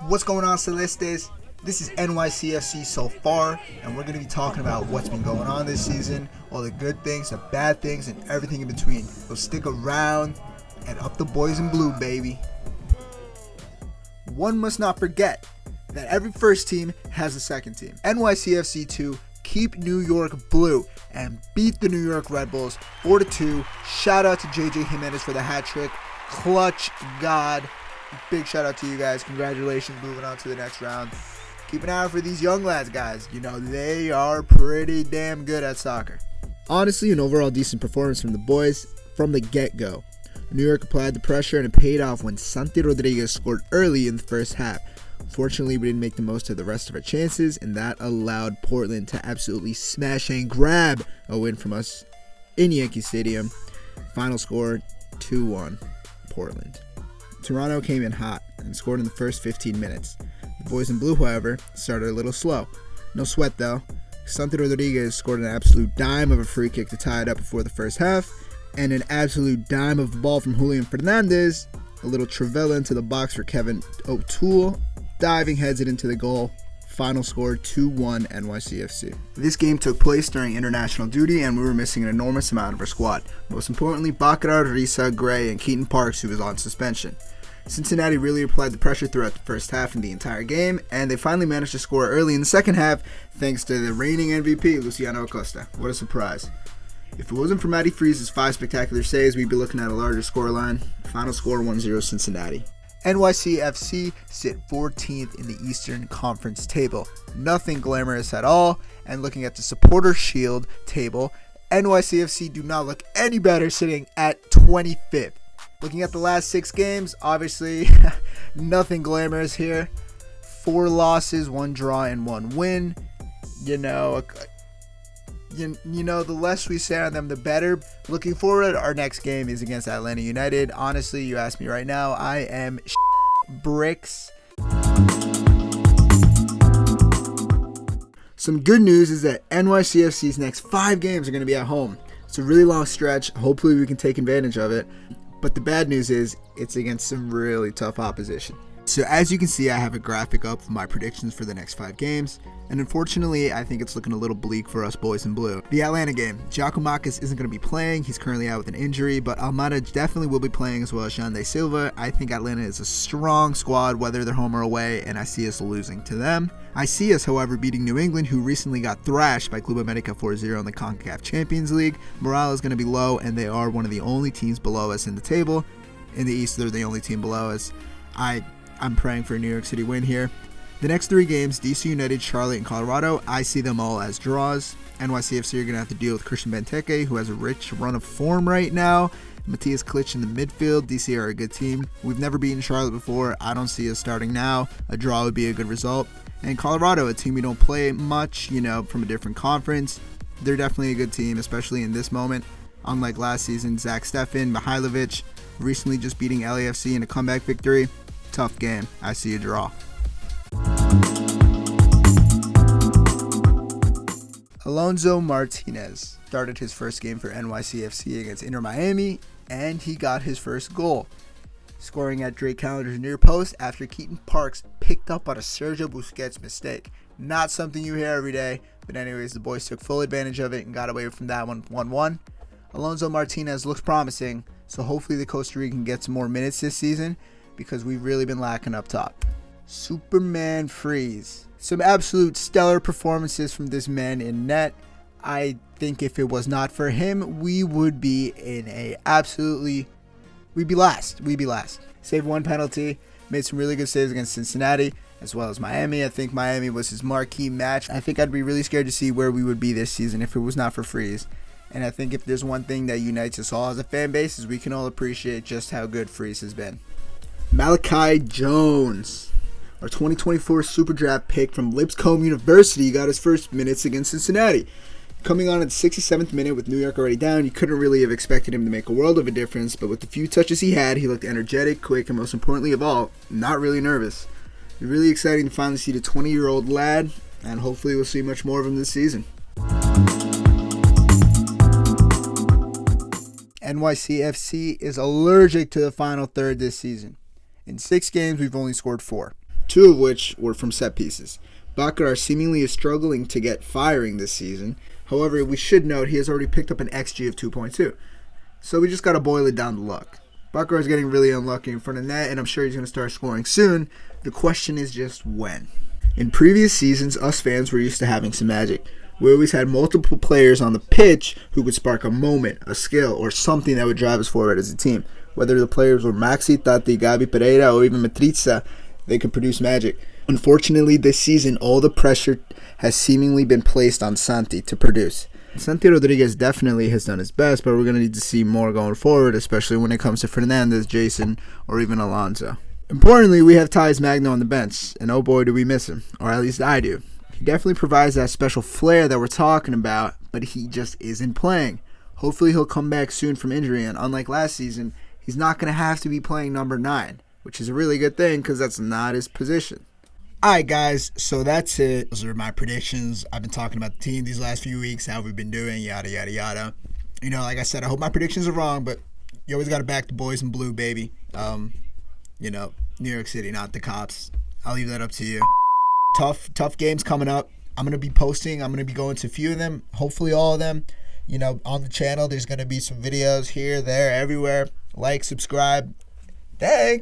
What's going on, Celestes? This is Nycfc so far, and we're going to be talking about what's been going on this season, all the good things, the bad things, and everything in between. So stick around and up the boys in blue, baby. One must not forget that every first team has a second team. NYCFC 2 keep New York blue and beat the New York Red Bulls 4-2. Shout out to JJ Jimenez for the hat trick. Clutch God. Big shout out to you guys. Congratulations, moving on to the next round. Keep an eye out for these young lads, guys. You know, they are pretty damn good at soccer. Honestly, an overall decent performance from the boys from the get-go. New York applied the pressure and it paid off when Santi Rodriguez scored early in the first half. Fortunately, we didn't make the most of the rest of our chances, and that allowed Portland to absolutely smash and grab a win from us in Yankee Stadium. Final score, 2-1, Portland. Toronto came in hot and scored in the first 15 minutes. The boys in blue, however, started a little slow. No sweat, though. Santi Rodriguez scored an absolute dime of a free kick to tie it up before the first half, and an absolute dime of the ball from Julian Fernandez. A little Travella into the box for Kevin O'Toole. Diving heads it into the goal. Final score 2-1 NYCFC. This game took place during international duty and we were missing an enormous amount of our squad. Most importantly, Baccarat, Risa, Gray, and Keaton Parks, who was on suspension. Cincinnati really applied the pressure throughout the first half and the entire game, and they finally managed to score early in the second half thanks to the reigning MVP, Luciano Acosta. What a surprise. If it wasn't for Matty Freeze's 5 spectacular saves, we'd be looking at a larger scoreline. Final score 1-0 Cincinnati. NYCFC sit 14th in the Eastern Conference table. Nothing glamorous at all. And looking at the Supporter Shield table, NYCFC do not look any better, sitting at 25th. Looking at the last 6 games, obviously nothing glamorous here. 4 losses, 1 draw, and 1 win. You know, the less we say on them, the better. Looking forward, our next game is against Atlanta United. Honestly, you ask me right now, I am bricks. Some good news is that NYCFC's next 5 games are going to be at home. It's a really long stretch. Hopefully we can take advantage of it. But the bad news is it's against some really tough opposition. So as you can see, I have a graphic up of my predictions for the next 5 games, and unfortunately, I think it's looking a little bleak for us boys in blue. The Atlanta game, Giacomakis isn't going to be playing. He's currently out with an injury, but Almada definitely will be playing, as well as Jean De Silva. I think Atlanta is a strong squad, whether they're home or away, and I see us losing to them. I see us, however, beating New England, who recently got thrashed by Club America 4-0 in the CONCACAF Champions League. Morale is going to be low, and they are one of the only teams below us in the table. In the East, they're the only team below us. I'm praying for a New York City win here. The next 3 games, DC United, Charlotte, and Colorado, I see them all as draws. NYCFC are going to have to deal with Christian Benteke, who has a rich run of form right now. Matthias Klitsch in the midfield. DC are a good team. We've never beaten Charlotte before. I don't see us starting now. A draw would be a good result. And Colorado, a team we don't play much, from a different conference. They're definitely a good team, especially in this moment. Unlike last season, Zach Steffen, Mihailovic, recently just beating LAFC in a comeback victory. Tough game. I see a draw. Alonso Martinez started his first game for NYCFC against Inter Miami, and he got his first goal, scoring at Drake Callender's near post after Keaton Parks picked up on a Sergio Busquets mistake. Not something you hear every day, but anyways, the boys took full advantage of it and got away from that one 1-1. Alonso Martinez looks promising, so hopefully the Costa Rican gets more minutes this season, because we've really been lacking up top. Superman Freeze. Some absolute stellar performances from this man in net. I think if it was not for him, we would be we'd be last. Saved 1 penalty, made some really good saves against Cincinnati, as well as Miami. I think Miami was his marquee match. I think I'd be really scared to see where we would be this season if it was not for Freeze. And I think if there's one thing that unites us all as a fan base, is we can all appreciate just how good Freeze has been. Malachi Jones, our 2024 Super Draft pick from Lipscomb University, got his first minutes against Cincinnati. Coming on at the 67th minute with New York already down, you couldn't really have expected him to make a world of a difference, but with the few touches he had, he looked energetic, quick, and most importantly of all, not really nervous. It's really exciting to finally see the 20-year-old lad, and hopefully we'll see much more of him this season. NYCFC is allergic to the final third this season. In 6 games, we've only scored 4. 2 of which were from set pieces. Bakar seemingly is struggling to get firing this season. However, we should note he has already picked up an XG of 2.2. So we just got to boil it down to luck. Bakar is getting really unlucky in front of net, and I'm sure he's going to start scoring soon. The question is just when. In previous seasons, us fans were used to having some magic. We always had multiple players on the pitch who could spark a moment, a skill, or something that would drive us forward as a team. Whether the players were Maxi, Tati, Gabi Pereira, or even Matriza, they could produce magic. Unfortunately, this season, all the pressure has seemingly been placed on Santi to produce. Santi Rodriguez definitely has done his best, but we're going to need to see more going forward, especially when it comes to Fernandez, Jason, or even Alonso. Importantly, we have Thais Magno on the bench, and oh boy do we miss him, or at least I do. He definitely provides that special flair that we're talking about, but he just isn't playing. Hopefully he'll come back soon from injury, and unlike last season, he's not going to have to be playing number 9, which is a really good thing because that's not his position. Alright guys, so that's it. Those are my predictions. I've been talking about the team these last few weeks, how we've been doing, yada yada yada. You know, like I said, I hope my predictions are wrong, but you always got to back the boys in blue, baby. You know, New York City, not the cops. I'll leave that up to you. Tough games coming up. I'm going to be posting. I'm going to be going to a few of them, hopefully all of them. You know, on the channel, there's going to be some videos here, there, everywhere. Like, subscribe. Thanks.